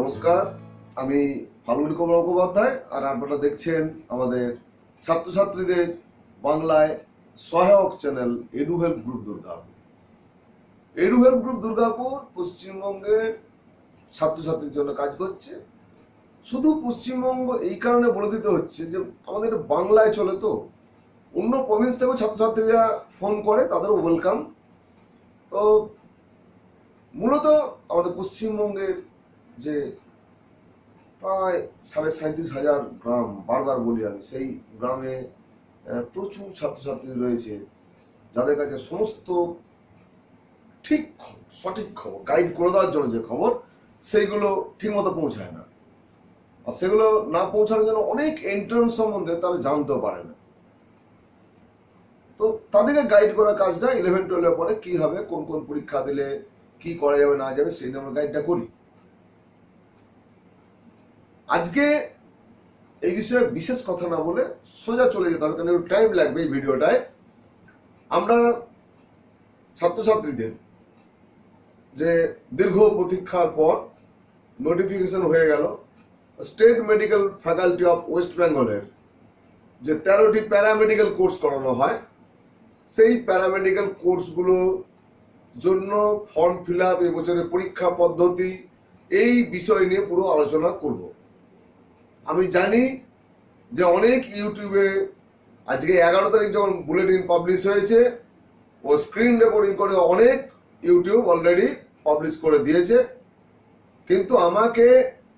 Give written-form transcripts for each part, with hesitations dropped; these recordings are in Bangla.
নমস্কার, আমি ফাল্গুনী কুমার মুখোপাধ্যায়, আর আপনারা দেখছেন আমাদের ছাত্রছাত্রীদের বাংলায় সহায়ক channel edu help group Durgapur. Edu help group Durgapur পশ্চিমবঙ্গের ছাত্রছাত্রীর জন্য কাজ করছে। শুধু পশ্চিমবঙ্গ এই কারণে বলে দিতে হচ্ছে যে আমাদের বাংলায় চলে, তো অন্য প্রভিন্স থেকেও ছাত্রছাত্রীরা ফোন করে, তাদেরও ওয়েলকাম। তো মূলত আমাদের পশ্চিমবঙ্গের যে প্রায় 37,500 গ্রাম, বারবার বলি আমি, সেই গ্রামে প্রচুর ছাত্রছাত্রী রয়েছে যাদের কাছে সমস্ত সঠিক খবর গাইড করে দেওয়ার জন্য যে খবর, সেইগুলো ঠিকমতো পৌঁছায় না। আর সেগুলো না পৌঁছানোর জন্য অনেক এন্ট্রান্স সম্বন্ধে তারা জানতেও পারে না। তো তাদেরকে গাইড করার কাজটা 11-12 পরে কি হবে, কোন কোন পরীক্ষা দিলে কি করা যাবে না যাবে, সেই নিয়ে আমরা গাইডটা করি। আজকে এই বিষয়ে বিশেষ কথা না বলে সোজা চলে যেতে হবে, কারণ একটু টাইম লাগবে এই ভিডিওটায়। আমরা ছাত্রছাত্রীদের যে দীর্ঘ প্রতীক্ষার পর নোটিফিকেশন হয়ে গেল, state medical faculty of West বেঙ্গলের যে 13টি প্যারামেডিক্যাল কোর্স করানো হয়, সেই প্যারামেডিক্যাল কোর্সগুলোর জন্য ফর্ম ফিল আপ, এবছরের পরীক্ষা পদ্ধতি, এই বিষয় নিয়ে পুরো আলোচনা করব। আমি জানি যে অনেক ইউটিউবে আজকে 11 তারিখ যখন বুলেটিন পাবলিশ হয়েছে, ও স্ক্রিন রেকর্ডিং করে অনেক ইউটিউব অলরেডি পাবলিশ করে দিয়েছে, কিন্তু আমাকে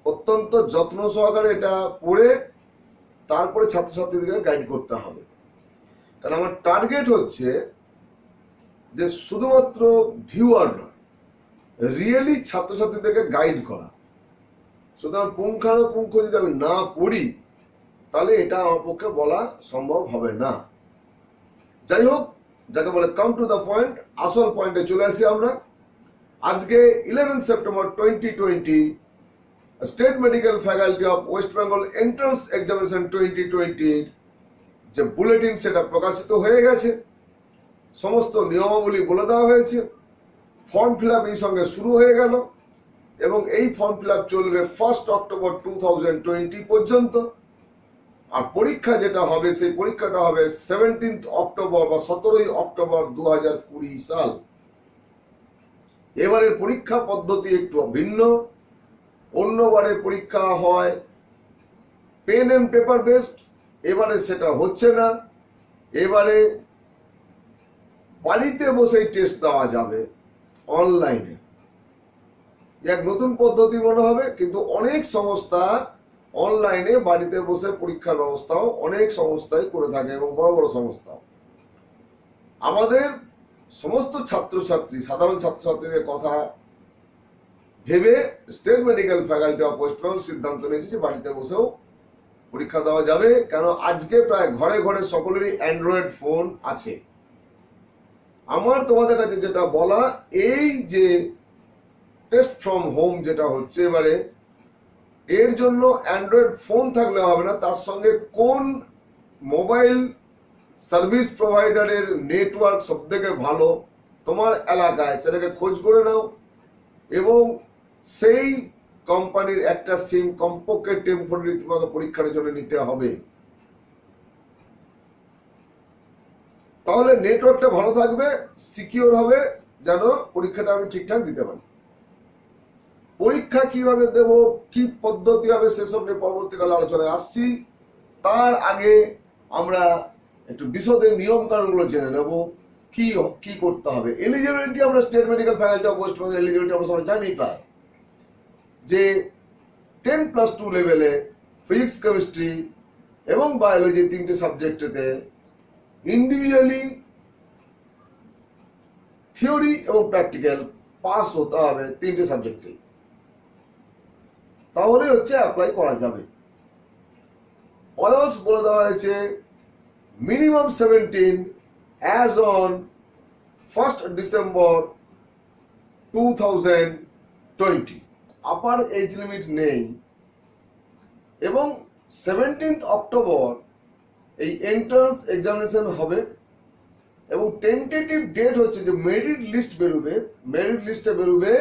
অত্যন্ত যত্ন সহকারে এটা পড়ে তারপরে ছাত্রছাত্রীদেরকে গাইড করতে হবে। কারণ আমার টার্গেট হচ্ছে যে শুধুমাত্র ভিউয়ার নয়, রিয়েলি ছাত্রছাত্রীদেরকে গাইড করা। সুতরাং পুঙ্খানুপুঙ্খ যদি আমি না পড়ি, তাহলে এটা আমার পক্ষে বলা সম্ভব হবে না। যাই হোক, যাকে বলে কাম টু দ্য পয়েন্ট, আসল পয়েন্টে চলে আসি আমরা। আজকে 11 September 2020 state medical faculty of West Bengal entrance examination 2020 যে বুলেটিন, সেটা প্রকাশিত হয়ে গেছে। সমস্ত নিয়মাবলী বলে দেওয়া হয়েছে। ফর্ম ফিল আপ এই সঙ্গে শুরু হয়ে গেল, এবং এই ফর্ম ফিল আপ চলবে 1 অক্টোবর 2020 পর্যন্ত। আর পরীক্ষা যেটা হবে, সেই পরীক্ষাটা হবে 17 অক্টোবর বা 17 অক্টোবর 2020 সাল। এবারের পরীক্ষা পদ্ধতি একটু ভিন্ন। অন্যবারে পরীক্ষা হয় পেন এন্ড পেপার বেসড, এবারে সেটা হচ্ছে না। এবারে বাড়িতে বসেই টেস্ট দেওয়া যাবে অনলাইনে। এক নতুন পদ্ধতি মনে হবে, কিন্তু অনেক সংস্থা অনলাইনে বাড়িতে বসে পরীক্ষার ব্যবস্থাও অনেক সংস্থাই করে থাকে, এবং বড় বড় সংস্থাও। আমাদের সমস্ত ছাত্রছাত্রী, সাধারণ ছাত্রছাত্রীদের কথা ভেবে state medical faculty of West Bengal সিদ্ধান্ত নিয়েছে যে বাড়িতে বসেও পরীক্ষা দেওয়া যাবে। কেন আজকে প্রায় ঘরে ঘরে সকলেরই অ্যান্ড্রয়েড ফোন আছে। আমার তোমাদের কাছে যেটা বলা, এই যে টেস্ট ফ্রম হোম যেটা হচ্ছে এবারে, এর জন্য অ্যান্ড্রয়েড ফোন থাকলে হবে না, তার সঙ্গে কোন মোবাইল সার্ভিস প্রোভাইডারের নেটওয়ার্ক সব থেকে ভালো তোমার এলাকায়, সেটাকে খোঁজ করে নাও, এবং সেই কোম্পানির একটা সিম কমপক্ষে টেম্পোরারি তোমাকে পরীক্ষার জন্য নিতে হবে। তাহলে নেটওয়ার্কটা ভালো থাকবে, সিকিউর হবে, যেন পরীক্ষাটা আমি ঠিকঠাক দিতে পারি। পরীক্ষা কিভাবে দেব, কি পদ্ধতি হবে, সেসব নিয়ে পরবর্তীকালে আলোচনায় আসছি। তার আগে আমরা একটু বিশদের নিয়ম কানুনগুলো জেনে নেব, কি কি করতে হবে। এলিজিবিলিটি, আমরা state medical faculty of West Bengal eligibility আমরা সবাই জানি প্রায়, যে 10+2 লেভেলে ফিজিক্স, কেমিস্ট্রি এবং বায়োলজি 3টে সাবজেক্টেতে ইন্ডিভিজুয়ালি থিওরি এবং প্র্যাকটিক্যাল পাস হতে হবে 3টে সাবজেক্টে, তাহলে হচ্ছে অ্যাপ্লাই করা যাবে। বয়স বলে দেওয়া হয়েছে minimum 17 as on 1 December 2020। Upper age limit নেই, এবং 17 অক্টোবর এই এন্ট্রান্স এক্সামিনেশন হবে, এবং টেন্টেটিভ ডেট হচ্ছে যে মেরিট লিস্ট বেরোবে। মেরিট লিস্টে বেরোবে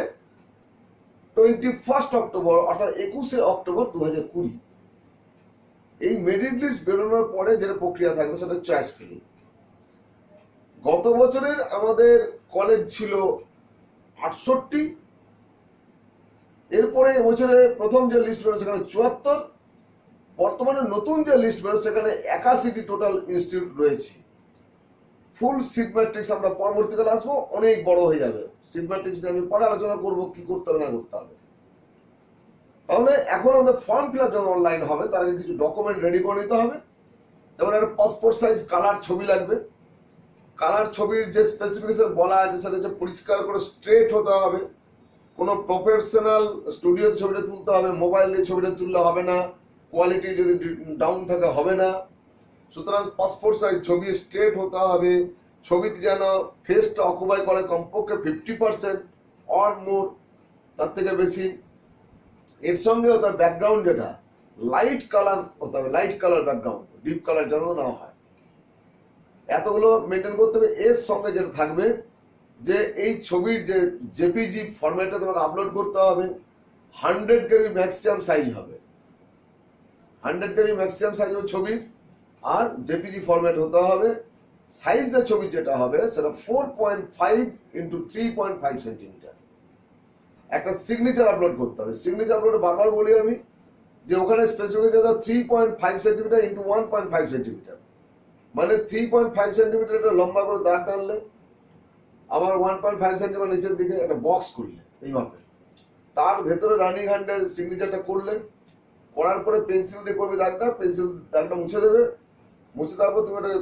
অক্টোবর অর্থাৎ 21শে অক্টোবর 2020। এই মেরিট লিস্ট বেরোনোর পরে যেটা প্রক্রিয়া থাকবে সেটা চয়েস ফিলিং। গত বছরের আমাদের কলেজ ছিল 68, এরপরে এবছরে প্রথম যে লিস্ট বেরোয় সেখানে 74, বর্তমানে নতুন যে লিস্ট বেরোয় সেখানে 81টি টোটাল ইনস্টিটিউট রয়েছে। ফুল সিট ম্যাট্রিক্স আমরা পরবর্তীকালে আসবো, অনেক বড় হয়ে যাবে সিট ম্যাট্রিক্স নিয়ে আমি পরে আলোচনা করবো কি করতে হবে না করতে হবে। তাহলে এখন আমাদের ফর্ম ফিল আপ যখন অনলাইন হবে তার আগে কিছু ডকুমেন্ট রেডি করে নিতে হবে। যেমন একটা পাসপোর্ট সাইজ কালার ছবি লাগবে। কালার ছবির যে স্পেসিফিকেশন বলা আছে সেটা হচ্ছে পরিষ্কার করে স্ট্রেট হতে হবে। কোনো প্রফেশনাল স্টুডিওতে ছবিটা তুলতে হবে, মোবাইল দিয়ে ছবিটা তুললে হবে না, কোয়ালিটি যদি ডাউন থাকে হবে না। সুতরাং পাসপোর্ট সাইজ ছবি স্ট্রেট হতে হবে। ছবিতে যেন ফেসটা অকুপাই করে কমপক্ষে 50% অর মোর, তার থেকে বেশি। এর সঙ্গেও তার ব্যাকগ্রাউন্ড যেটা লাইট কালার হতে হবে, light colour background, deep colour যেন না হয়। এতগুলো মেনটেন করতে হবে। এর সঙ্গে যেটা থাকবে যে এই ছবির যে জেপিজি ফরম্যাটটা তোমাকে আপলোড করতে হবে, 100 KB ম্যাক্সিমাম সাইজ হবে, 100 KB ম্যাক্সিমাম সাইজ হবে ছবির, আর জেপিজি ফরম্যাট হতে হবে। সাইজটা ছবি যেটা হবে সেটা 4.5 × 3.5 সেন্টিমিটার। একটা সিগনেচার আপলোড করতে হবে। সিগনেচার আপলোডে বারবার বলি আমি যে ওখানে স্পেসিফিকেশন 3.5 সেন্টিমিটার × 1.5 সেন্টিমিটার, মানে 3.5 সেন্টিমিটার একটা লম্বা করে দাগ টানলে, আবার 1.5 সেন্টিমিটার নিচের দিকে একটা বক্স করলে এই মাপে, তার ভেতরে রানিং হ্যান্ডে সিগনেচারটা করলে, করার পরে পেন্সিল দিয়ে করবে দাগটা, পেন্সিল দাগটা মুছে দেবে। মুছে দেওয়ার পর তুমি একটা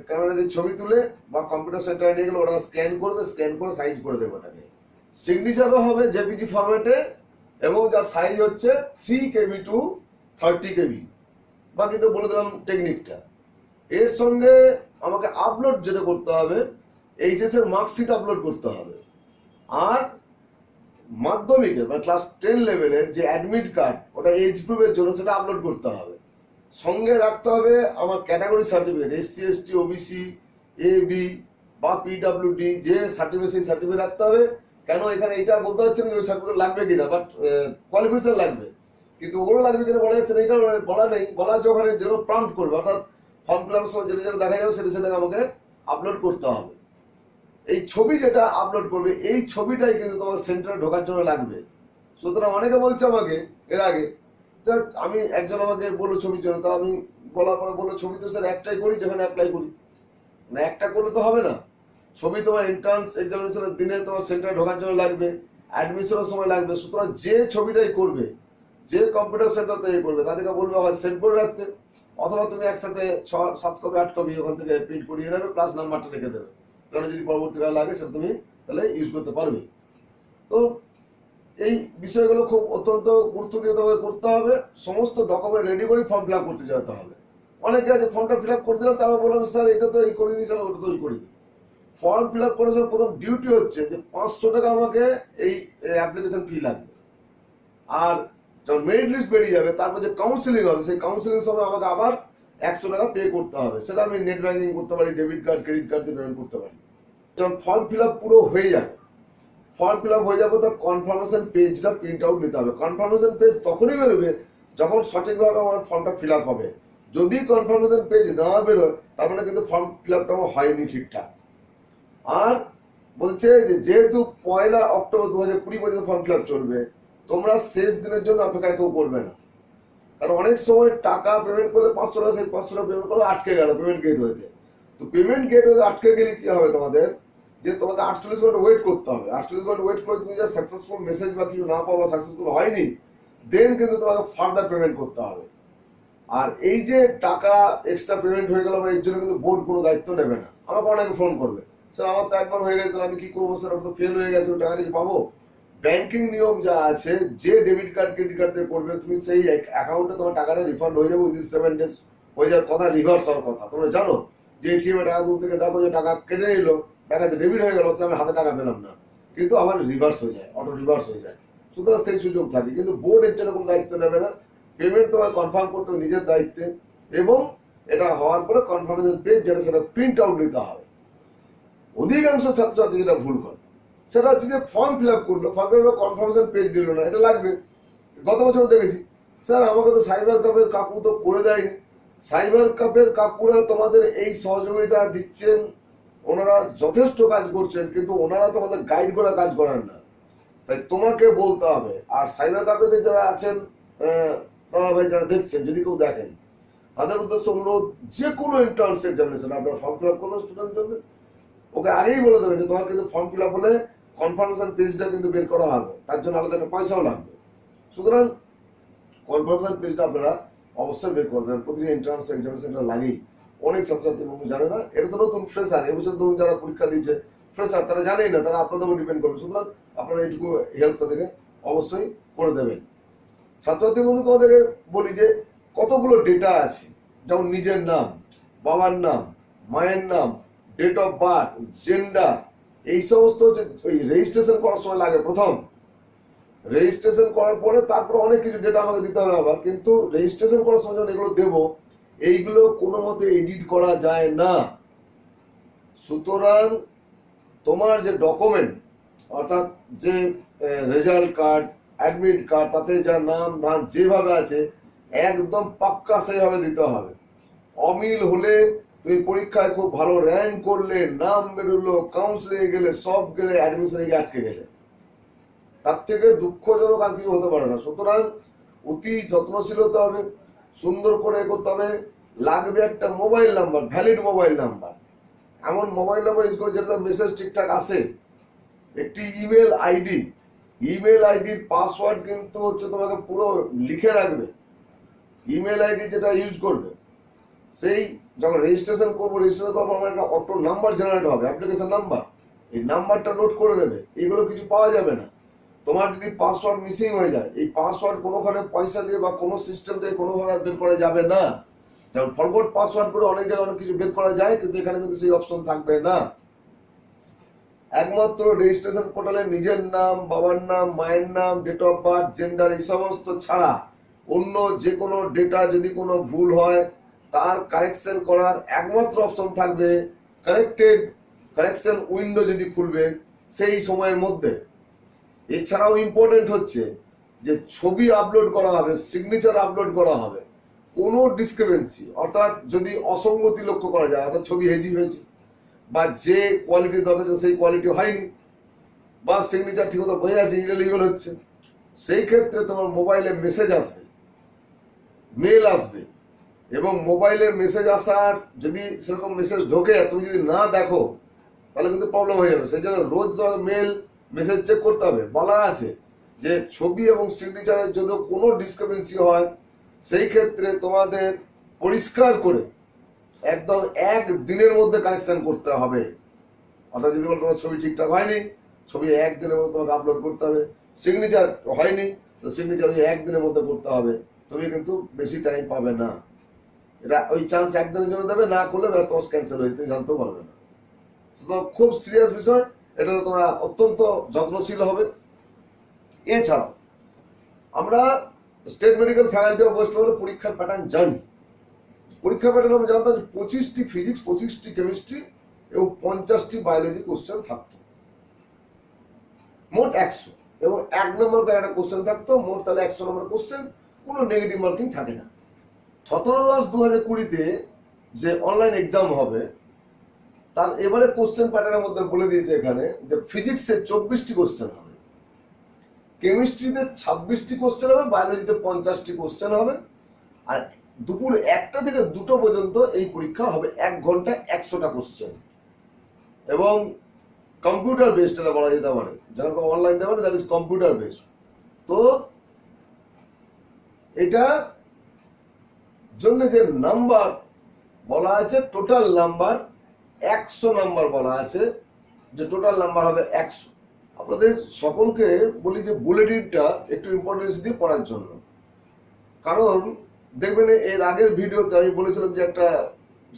ক্যামেরা দিয়ে ছবি তুলে বা কম্পিউটার সেন্টারে নিয়ে গেলে ওরা স্ক্যান করবে, স্ক্যান করে সাইজ করে দেবে ওটাকে। সিগনেচারও হবে জেপিজি ফরম্যাটে এবং যার সাইজ হচ্ছে 3 KB to 30 KB। বাকি তো বলে দিলাম টেকনিকটা। এর সঙ্গে আমাকে আপলোড যেটা করতে হবে, এইচএস এর মার্কশিট আপলোড করতে হবে, আর মাধ্যমিকের মানে ক্লাস 10 লেভেলের যে অ্যাডমিট কার্ড ওটা এজ প্রুফের জন্য সেটা আপলোড করতে হবে। সঙ্গে রাখতে হবে আমার category certificate, SC ST OBC AB বা PWD যে সার্টিফিকেট, সেই সার্টিফিকেট রাখতে হবে। কেন এখানে এটা বলতে হচ্ছে না ওই সার্টিফিকেট লাগবে কিনা, বাট কোয়ালিফিকেশন লাগবে, কিন্তু ওগুলো লাগবে কিনা বলা যাচ্ছে না, এটা বলা নেই। বলা হচ্ছে ওখানে যেন প্রম্পট করবে, অর্থাৎ ফর্ম ফিল আপের সময় যেটা যেটা দেখা যাবে সেটা সেটাকে আমাকে আপলোড করতে হবে। এই ছবি যেটা আপলোড করবে এই ছবিটাই কিন্তু তোমাকে সেন্টারে ঢোকার জন্য লাগবে। সুতরাং অনেকে বলছে আমাকে এর আগে, স্যার আমি একজন আমাকে বললো ছবির জন্য, তো আমি বলার পরে বললো ছবি তো স্যার একটাই করি যেখানে অ্যাপ্লাই করি না, একটা করলে তো হবে না। ছবি তোমার এন্ট্রান্স এক্সামিনেশনের দিনে তোমার সেন্টারে ঢোকার জন্য লাগবে, অ্যাডমিশনের সময় লাগবে। সুতরাং যে ছবিটাই করবে, যে কম্পিউটার সেন্টারতে করবে, তাদেরকে বলবে হয় সেভ করে রাখতে, অথবা তুমি একসাথে 6-7 কপি 8 কপি ওখান থেকে প্রিন্ট করিয়ে নেবে, প্লাস নাম্বারটা রেখে দেবে, কারণ যদি পরবর্তীকালে লাগে সেটা তুমি তাহলে ইউজ করতে পারবে। তো এই বিষয়গুলো খুব অত্যন্ত গুরুত্ব দিয়ে তোমাকে করতে হবে। সমস্ত ডকুমেন্ট রেডি করে ফর্ম ফিল আপ করতে যেতে হবে। অনেকে আছে ফর্মটা ফিল আপ করে দিলাম, তারপর বললাম স্যার এটা তো এই করিনি, স্যার ওটা তো এই করিনি। ফর্ম ফিল আপ করার সময় প্রথম ডিউটি হচ্ছে যে 500 টাকা আমাকে এই অ্যাপ্লিকেশন ফি লাগবে, আর যখন মেরিট লিস্ট বেরিয়ে যাবে তারপর যে কাউন্সিলিং হবে সেই কাউন্সিলিং সময় আমাকে আবার 100 টাকা পে করতে হবে। সেটা আমি নেট ব্যাংকিং করতে পারি, ডেবিট কার্ড ক্রেডিট কার্ড দিয়ে পেমেন্ট করতে পারি। যখন ফর্ম ফিল আপ পুরো হয়ে যাবে, ফর্ম ফিল আপ হয়ে যাবে, তার কনফার্মেশন পেজটা প্রিন্ট আউট নিতে হবে। কনফার্মেশন পেজ তখনই বেরোবে যখন সঠিকভাবে আমার ফর্মটা ফিল আপ হবে। যদি কনফার্মেশন পেজ না বেরোয় তার মানে কিন্তু ফর্ম ফিল আপটা আমার হয়নি ঠিকঠাক। আর বলছে যে যেহেতু 1 অক্টোবর 2020 পর্যন্ত ফর্ম ফিল আপ চলবে, তোমরা শেষ দিনের জন্য অপেক্ষা কেউ করবে না। কারণ অনেক সময় টাকা পেমেন্ট করলে 500 টাকা, সেই 500 টাকা পেমেন্ট করলে আটকে গেল পেমেন্ট গেট হয়েছে। তো পেমেন্ট গেট হয়ে আটকে গেলে কি হবে তোমাদের, যে তোমাকে 48 ঘন্টা ওয়েট করতে হবে। 48 ঘন্টা ওয়েট করে তুমি যা সাকসেসফুল মেসেজ বা কিছু না পাও বা সাকসেসফুল হয়নি, দেন কিন্তু তোমাকে ফার্দার পেমেন্ট করতে হবে। আর এই যে টাকা এক্সট্রা পেমেন্ট হয়ে গেল বা এর জন্য কিন্তু বোর্ড কোনো দায়িত্ব নেবে না। আমাকে অনেকে ফোন করবে, স্যার আমার তো একবার হয়ে গেছে, আমি কি করবো স্যার, ওটা তো ফেল হয়ে গেছে, ওই টাকাটা কি পাবো? ব্যাংকিং নিয়ম যা আছে, যে ডেবিট কার্ড ক্রেডিট কার্ড দিয়ে করবে তুমি সেই অ্যাকাউন্টে তোমার টাকাটা রিফান্ড হয়ে যাবে উইদিন 7 days। হয়ে যাওয়ার কথা, রিভার্স হওয়ার কথা। তোমরা জানো যে এটিএম এ টাকা তুলতে থেকে দেখো যে টাকা কেটে নিল, দেখা যাচ্ছে ডেবিট হয়ে গেল, আমি হাতে টাকা পেলাম না, কিন্তু আবার রিভার্স হয়ে যায়, অটো রিভার্স হয়ে যায়। সুতরাং সেই সুযোগ থাকে, কিন্তু বোর্ড এর জন্য কোনো দায়িত্ব নেবে না। পেমেন্ট তোমায় কনফার্ম করতে হবে নিজের দায়িত্বে, এবং এটা হওয়ার পরে কনফার্মেশন পেজ যেটা সেটা প্রিন্ট আউট নিতে হবে। অধিকাংশ ছাত্রছাত্রী যেটা ভুল করে, সেটা হচ্ছে যে ফর্ম ফিল আপ করলো, form fill up confirmation page দিল না, এটা লাগবে। গত বছর দেখেছি, স্যার আমাকে তো সাইবার ক্যাফের কাকু তো করে দেয়নি। সাইবার ক্যাফের কাকুরা তোমাদের এই সহযোগিতা দিচ্ছেন, ওনারা যথেষ্ট কাজ করছেন, কিন্তু ওনারা তোমাদের গাইড করা কাজ করেন না, তাই তোমাকে বলতে হবে। আর সাইবার ক্যাফেতে যারা আছেন দাদা ভাই যারা দেখছেন, যদি কেউ দেখেন, তাদের উদ্দেশ্য অনুরোধ, যে কোনো এন্ট্রান্স এক্সামিনেশন আপনার ফর্ম ফিল আপ করবেন স্টুডেন্ট জন্য, ওকে আগেই বলে দেবেন যে তোমার কিন্তু ফর্ম ফিল আপ হলে কনফার্মেশন পেজটা কিন্তু বের করা হবে, তার জন্য আলাদা একটা পয়সাও লাগবে। সুতরাং কনফার্মেশন পেজটা আপনারা অবশ্যই বের করবেন। প্রতিদিন এন্ট্রান্স এক্সামিনেশনটা লাগেই, অনেক ছাত্রছাত্রী বন্ধু জানে না, এটা তো নতুন ফ্রেশার, এবছর ধরুন যারা পরীক্ষা দিয়েছে ফ্রেশার, তারা জানেই না, তারা আপনাদের উপর ডিপেন্ড করবে। সুতরাং আপনারা এইটুকু হেল্প তাদেরকে অবশ্যই করে দেবেন। ছাত্রছাত্রী বন্ধু তোমাদেরকে বলি যে কতগুলো ডেটা আছে, যেমন নিজের নাম, বাবার নাম, মায়ের নাম, ডেট অফ বার্থ, জেন্ডার, এই সমস্ত হচ্ছে ওই রেজিস্ট্রেশন করার সময় লাগে। প্রথম রেজিস্ট্রেশন করার পরে তারপর অনেক কিছু ডেটা আমাকে দিতে হবে আবার, কিন্তু রেজিস্ট্রেশন করার সময় যখন এগুলো দেবো, এইগুলো কোনো মতে এডিট করা যায় না। সুতরাং তোমার যে ডকুমেন্ট, অর্থাৎ যে রেজাল্ট কার্ড, অ্যাডমিট কার্ড, তাতে যা নাম ধান যেভাবে আছে একদম পাক্কা সেইভাবে দিতে হবে। অমিল হলে তুমি পরীক্ষায় খুব ভালো র্যাঙ্ক করলে, নাম বেরোলো, কাউন্সিলিংয়ে গেলে, সব গেলে, অ্যাডমিশনে গিয়ে আটকে গেলে, তার থেকে দুঃখজনক আর কিছু হতে পারে না। সুতরাং অতি যত্নশীল হতে হবে, সুন্দর করে করতে হবে। লাগবে একটা mobile number, valid mobile number, এমন মোবাইল নাম্বার ইউজ করে যেটা মেসেজ ঠিকঠাক আসে। একটি ইমেল আইডি, ইমেল আইডির পাসওয়ার্ড কিন্তু হচ্ছে তোমাকে পুরো লিখে রাখবে। ইমেল আইডি যেটা ইউজ করবে, সেই যখন রেজিস্ট্রেশন করবো, রেজিস্ট্রেশন করার পর একটা অটো নাম্বার জেনারেট হবে, অ্যাপ্লিকেশন নাম্বার, এই নাম্বারটা নোট করে নেবে। এগুলো কিছু পাওয়া যাবে না। তোমার যদি পাসওয়ার্ড মিসিং হয়ে যায়, এই পাসওয়ার্ড কোনোখানে পয়সা দিয়ে বা কোনো সিস্টেম থেকে কোনোভাবে বের করা যাবে না। যেমন ফরগট পাসওয়ার্ড করে অনেক জায়গায় অনেক কিছু বের করা যায়, কিন্তু এখানে কিন্তু সেই অপশন থাকবে না। একমাত্র রেজিস্ট্রেশন পোর্টালে নিজের নাম, বাবার নাম, মায়ের নাম, ডেট অফ বার্থ, জেন্ডার, এই সমস্ত ছাড়া অন্য যে কোনো ডেটা যদি কোনো ভুল হয়, তার কারেকশন করার একমাত্র অপশন থাকবে কারেকশন উইন্ডো যদি খুলবে সেই সময়ের মধ্যে। এছাড়াও ইম্পর্টেন্ট হচ্ছে যে ছবি আপলোড করা হবে, সিগনেচার আপলোড করা হবে। কোনো ডিসক্রিপেন্সি, অর্থাৎ যদি অসঙ্গতি লক্ষ্য করা যায়, অর্থাৎ ছবি হেজি হয়েছে, বা যে কোয়ালিটি দরকার সেই কোয়ালিটি হয়নি, বা সিগনেচার ঠিক মতো বোঝা যাচ্ছে ইনএলিজিবল হচ্ছে, সেই ক্ষেত্রে তোমার মোবাইলে মেসেজ আসবে, মেল আসবে, এবং মোবাইলের মেসেজ আসার যদি সেরকম মেসেজ ঢোকে তুমি যদি না দেখো, তাহলে কিন্তু প্রবলেম হয়ে যাবে। সেই জন্য রোজ মেল মেসেজ চেক করতে হবে। বলা আছে যে ছবি এবং সিগনেচারের যদি কোনো ডিসক্রিপেন্সি হয়, সেই ক্ষেত্রে তোমাদের পরিষ্কার করে একদম একদিনের মধ্যে কানেকশন করতে হবে। অর্থাৎ যদি বলো তোমার ছবি ঠিকঠাক হয়নি, ছবি একদিনের মধ্যে তোমাকে আপলোড করতে হবে। সিগনেচার হয়নি, তো সিগনেচার ওই একদিনের মধ্যে করতে হবে। তুমি কিন্তু বেশি টাইম পাবে না। এটা ওই চান্স একদিনের জন্য দেবে, না করলে ব্যস্ত ক্যান্সেল হয়ে তুমি জানতেও পারবে না। তো খুব সিরিয়াস বিষয়, এটা তোমরা অত্যন্ত যত্নশীল হবে। এছাড়াও আমরা state medical faculty of West Bengal পরীক্ষার প্যাটার্ন জানি। পরীক্ষা প্যাটার্ন আমি জানতাম যে 25টি ফিজিক্স, 25টি কেমিস্ট্রি এবং 50টি বায়োলজি কোশ্চেন থাকতো, মোট 100, এবং 1 নম্বর করে একটা কোশ্চেন থাকতো, মোট তাহলে 100 নম্বর কোশ্চেন, কোনো নেগেটিভ মার্কিং থাকে না। 17/10/2020-তে যে অনলাইন এক্সাম হবে, তার এবারে কোশ্চেন প্যাটার্নের মধ্যে বলে দিয়েছে এখানে যে ফিজিক্সে 24টি কোশ্চেন হবে, কেমিস্ট্রিতে 26টি কোশ্চেন হবে, বায়োলজিতে 50টি কোশ্চেন হবে, আর দুপুর 1টা থেকে 2টো পর্যন্ত এই পরীক্ষা হবে। 1 ঘন্টায় 100টা কোশ্চেন, এবং কম্পিউটার বেসড এটা বলা যেতে পারে। যারা তো অনলাইন দেবে, দ্যাট ইজ কম্পিউটার বেসড। তো এটা জন্য যে নাম্বার বলা আছে, টোটাল নাম্বার 100 নাম্বার বলা আছে, যে টোটাল নাম্বার হবে 100। আপনাদের সকলকে বলি যে বুলেটিনটা একটু ইম্পর্টেন্স দিয়ে পড়ার জন্য, কারণ দেখবেন এর আগের ভিডিওতে আমি বলেছিলাম যে একটা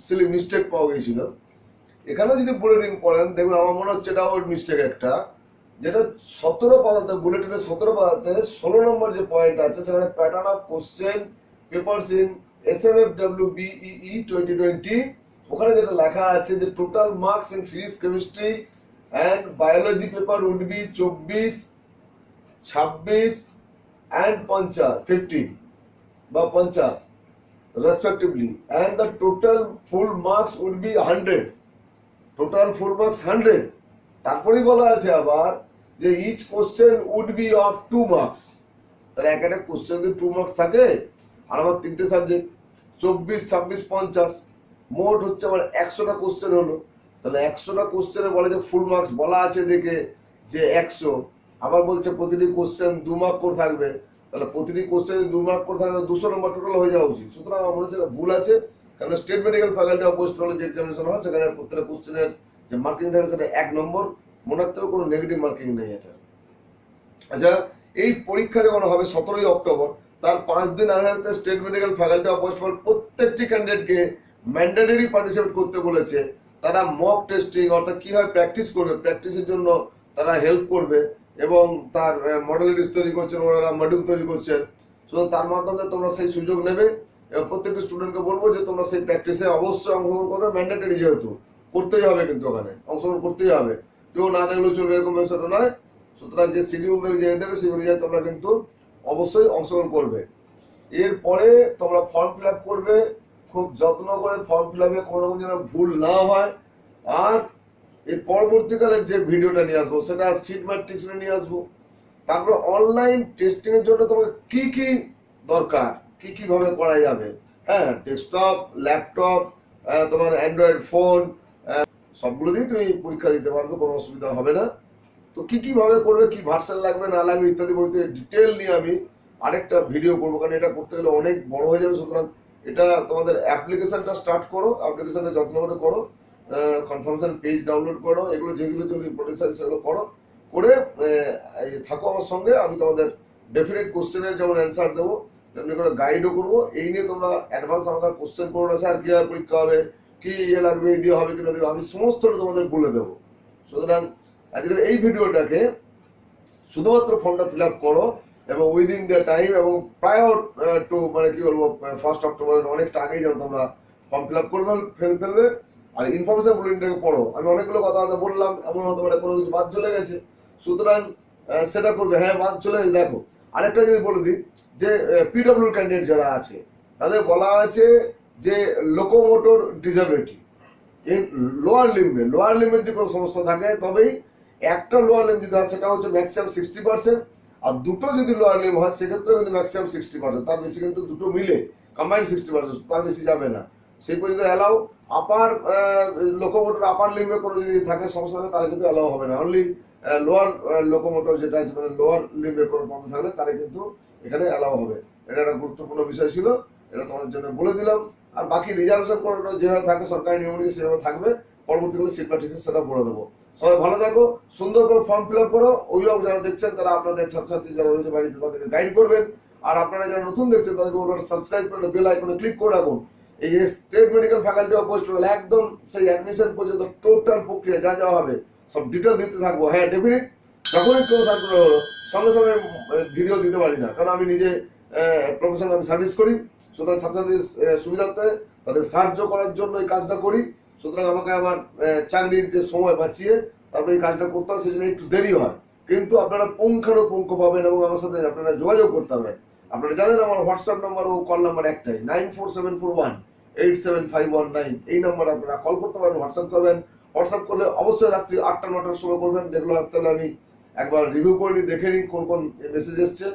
সিলি মিস্টেক পাওয়া গিয়েছিল। এখানেও যদি বুলেটিন পড়েন দেখবেন, আমার মনে হচ্ছে এটা ওর মিস্টেক একটা, যেটা 17 পাতাতে, বুলেটিনের 17 পাতাতে 16 নম্বর যে পয়েন্ট আছে, সেখানে pattern of question papers in SMFWBEE 2020, ওখানে যেটা লেখা আছে যে total marks in physics, chemistry and biology paper would be 24, 26 and 50 বা 50 respectively, and the total full marks would be 100. Total full marks 100. তারপরেই বলা আছে আবার যে each question would be of 2 marks. তাহলে একটা কোশ্চেন যদি 2 মার্কস থাকে আর আমার তিনটে সাবজেক্ট 24, 26, 50 মোট হচ্ছে আমার 100টা কোশ্চেন হলো। তাহলে 100টা কোশ্চেনে বলে যে ফুল মার্কস বলা আছে দেখে যে 100, আবার বলছে প্রতিটি কোশ্চেন 2 মার্ক করে থাকবে। তাহলে প্রতিটি কোশ্চেনে 2 মার্ক করে থাকলে 200 নম্বর টোটাল হয়ে যাওয়া উচিত। সুতরাং আমার মনে হচ্ছে এটা ভুল আছে, কারণ state medical faculty of West Bengal যে এক্সামিনেশন হয় সেখানে প্রত্যেকটা কোশ্চেনের যে মার্কিং থাকে সেটা 1 নম্বর, মনে রাখতে হবে কোনো নেগেটিভ মার্কিং নেই এটা। আচ্ছা, এই পরীক্ষা যখন হবে 17ই অক্টোবর, তার 5 দিন আগে state medical faculty of West Bengal প্রত্যেকটি ক্যান্ডিডেটকে ম্যান্ডেটরি পার্টিসিপেট করতে বলেছে। তারা মক টেস্টিং অর্থাৎ কিভাবে প্র্যাকটিস করবে, প্র্যাকটিসের জন্য তারা হেল্প করবে এবং তার মডেলিটিস তৈরি করছেন, ওনারা মডিউল তৈরি করছেন। সো তার মাধ্যমে তোমরা সেই সুযোগ নেবে এবং প্রত্যেকটি স্টুডেন্টকে বলবো যে তোমরা সেই প্র্যাকটিসে অবশ্যই অংশগ্রহণ করবে। ম্যান্ডেটরি যেহেতু করতেই হবে, কিন্তু ওখানে অংশগ্রহণ করতেই হবে, কেউ না দেখলেও চলবে এরকম বিষয়টা নয়। সুতরাং যে শিডিউল দেবে যে দেবে সেই অনুযায়ী তোমরা কিন্তু অবশ্যই অংশগ্রহণ করবে। এরপরে তোমরা ফর্ম ফিল আপ করবে, খুব যত্ন করে ফর্ম ফিল আপে কোনো রকম যেন ভুল না হয়। আর এর পরবর্তীকালে যে ভিডিওটা নিয়ে আসবো সেটা সিট ম্যাট্রিক্স নিয়ে আসবো। তারপরে অনলাইন টেস্টিং এর জন্য তোমাকে কি কি দরকার, কি কি ভাবে করা যাবে, হ্যাঁ, ডেস্কটপ, ল্যাপটপ, তোমার অ্যান্ড্রয়েড ফোন, সবগুলো দিয়ে তুমি পরীক্ষা দিতে পারবে, কোনো অসুবিধা হবে না। তো কি কি ভাবে করবে, কি ভার্সন লাগবে না লাগবে ইত্যাদি বলতে ডিটেল নিয়ে আমি আরেকটা ভিডিও করবো, কারণ এটা করতে গেলে অনেক বড় হয়ে যাবে। সুতরাং এটা তোমাদের অ্যাপ্লিকেশনটা স্টার্ট করো, অ্যাপ্লিকেশনটা যত্ন করে করো, কনফার্মেশন পেজ ডাউনলোড করো, এগুলো যেগুলো ইম্পর্টেন্ট আছে সেগুলো করো, করে থাকো আমার সঙ্গে। আমি তোমাদের ডেফিনেট কোশ্চেনের যেমন অ্যান্সার দেবো তেমনি করে গাইডও করবো। এই নিয়ে তোমরা অ্যাডভান্স আমাকে কোশ্চেন করো না, স্যার কীভাবে পরীক্ষা হবে, কি ইয়ে লাগবে, এই দিয়ে হবে কিনা দেবো, আমি সমস্তটা তোমাদের বলে দেবো। সুতরাং আজকের এই ভিডিওটাকে শুধুমাত্র ফর্মটা ফিল আপ করো এবং উইদিন দ্য টাইম এবং প্রায়র টু মানে কি বলবো 1 অক্টোবরের অনেকটা আগেই যেন তোমরা ফর্ম ফিল আপ করবে, ফেলবে। আর ইনফরমেশন বুলেটিনটাকে পড়ো। আমি অনেকগুলো কথা বললাম, এমন হতে পারে কোনো কিছু বাদ চলে গেছে, সুতরাং সেটা করবে। হ্যাঁ, বাদ চলে গেছে। দেখো আরেকটা যদি বলে দিই যে পিডব্লিউ ক্যান্ডিডেট যারা আছে তাদের বলা আছে যে লোকোমোটর ডিসেবিলিটি লোয়ার লিম্বে যদি কোনো সমস্যা থাকে তবেই একটা লোয়ার লিম্ব যদি হয় সেটা হচ্ছে ম্যাক্সিমাম 60%, আর দুটো যদি লোয়ার লিম্ব হয় সেক্ষেত্রে কিন্তু ম্যাক্সিমাম 60%, তার বেশি কিন্তু দুটো মিলে কম্বাইন্ড 60%, তার বেশি যাবে না, সেই পর্যন্ত অ্যালাউ। আপার লোকোমোটর আপার লিম্বে কোনো যদি থাকে সমস্যা থাকে তাহলে কিন্তু অ্যালাউ হবে না। অনলি লোয়ার লোকোমোটর যেটা আছে মানে লোয়ার লিম্বের কোনো প্রবলেম থাকলে তারা কিন্তু এখানে অ্যালাউ হবে। এটা একটা গুরুত্বপূর্ণ বিষয় ছিল, এটা তোমাদের জন্য বলে দিলাম। আর বাকি রিজার্ভেশন করানো যেভাবে থাকে সরকারি নিয়ম অনুযায়ী সেভাবে থাকবে, পরবর্তীকালে সিট ম্যাট্রিক্স সেটা বলে দেবো। সবাই ভালো থাকো, সুন্দর করে ফর্ম ফিল আপ করো। অভিভাবক যারা দেখছেন তারা আপনাদের ছাত্রছাত্রী যারা রয়েছে বাড়িতে তাদেরকে গাইড করবেন। আর আপনারা যারা নতুন দেখছেন তাদেরকে বলবেন সাবস্ক্রাইব করে বেল আইকনে ক্লিক করে রাখুন। এই যে state medical faculty of West Bengal একদম সেই অ্যাডমিশন পর্যন্ত টোটাল প্রক্রিয়া যা যা হবে সব ডিটেল দিতে থাকবো। হ্যাঁ, ডেফিনেট যখনই কেউ সার্কুলার হলো সঙ্গে সঙ্গে ভিডিও দিতে পারি না, কারণ আমি নিজে প্রফেশনাল আমি সার্ভিস করি। সুতরাং ছাত্রছাত্রীর সুবিধার্থে তাদের সাহায্য করার জন্য এই কাজটা করি। সুতরাং আমাকে আমার চাকরির যে সময় বাঁচিয়ে তারপরে এই কাজটা করতে হয়, সেই জন্য একটু দেরি হয়, কিন্তু আপনারা পুঙ্খানুপুঙ্খ পাবেন এবং আমার সাথে আপনারা যোগাযোগ করতে পারবেন। আপনারা জানেন আমার হোয়াটসঅ্যাপ নাম্বার ও কল নাম্বার একটাই 9474187519, এই নাম্বারে আপনারা কল করতে পারেন, হোয়াটসঅ্যাপ করবেন। হোয়াটসঅ্যাপ করলে অবশ্যই রাত্রি 8টা-9টার সময় করবেন রেগুলার, তাহলে আমি একবার রিভিউ করে নিই, দেখে নিই কোন কোন মেসেজ এসছে।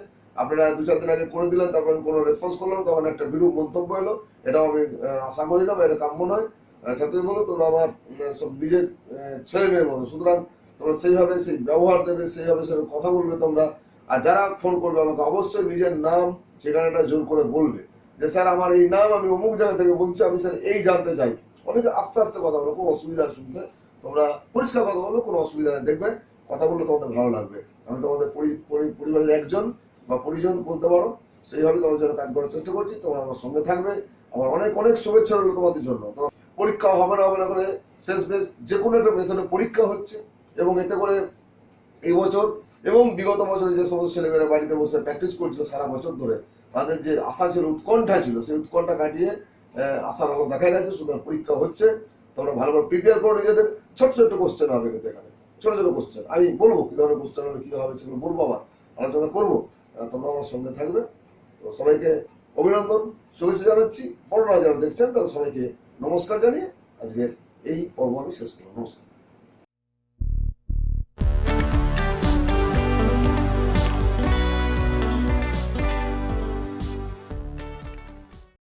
আপনারা 2-4 দিন আগে করে দিলেন, তারপর কোনো রেসপন্স করলাম, তখন একটা বিরূপ মন্তব্য এলো, এটাও আমি আশা করি না বা এটা কাম্য নয়। ছাত্রী বলো তোমরা আমার সব নিজের ছেলে মেয়ের মতো, সুতরাং তোমরা সেইভাবে সেই ব্যবহার দেবে, সেইভাবে কথা বলবে তোমরা। আর যারা ফোন করবে আমাকে অবশ্যই নিজের নাম ঠিকানাটা জোর করে বলবে যে স্যার আমার এই নাম, আমি অমুক জায়গা থেকে বলছি, আমি স্যার এই জানতে চাই। অনেকে আস্তে আস্তে কথা বলো, কোনো অসুবিধা শুনতে, তোমরা পরিষ্কার কথা বলবে, কোনো অসুবিধা নেই, দেখবে কথা বললে তোমাদের ভালো লাগবে। আমি তোমাদের পরিবারের একজন বা পরিজন বলতে পারো, সেইভাবে তোমাদের জন্য কাজ করার চেষ্টা করছি। তোমরা আমার সঙ্গে থাকবে। আমার অনেক অনেক শুভেচ্ছা রইল তোমাদের জন্য। পরীক্ষা হবে না করে শেষ বেশ যে কোনো একটা মেথডে পরীক্ষা হচ্ছে, এবং এতে করে এই বছর এবং বিগত বছরে যে সমস্ত ছেলেমেয়েরা বাড়িতে বসে প্র্যাকটিস করছিল সারা বছর ধরে, তাদের যে আশা ছিল, উৎকণ্ঠা ছিল, সেই উৎকণ্ঠা কাটিয়ে আশার আলো দেখা গেছে। সুতরাং পরীক্ষা হচ্ছে, তোমরা ভালো করে প্রিপেয়ার করো নিজেদের। ছোট ছোট কোশ্চেন হবে কিন্তু এখানে ছোট ছোট কোশ্চেন আমি বলবো কি ধরনের কোশ্চেন হলে কি হবে সেগুলো বলবো, আবার আলোচনা করবো। তোমরা আমার সঙ্গে থাকবে। তো সবাইকে অভিনন্দন, শুভেচ্ছা জানাচ্ছি। বড়রা যারা দেখছেন তাদের সবাইকে নমস্কার জানিয়ে আজকের এই পর্ব আমি শেষ করলাম। নমস্কার।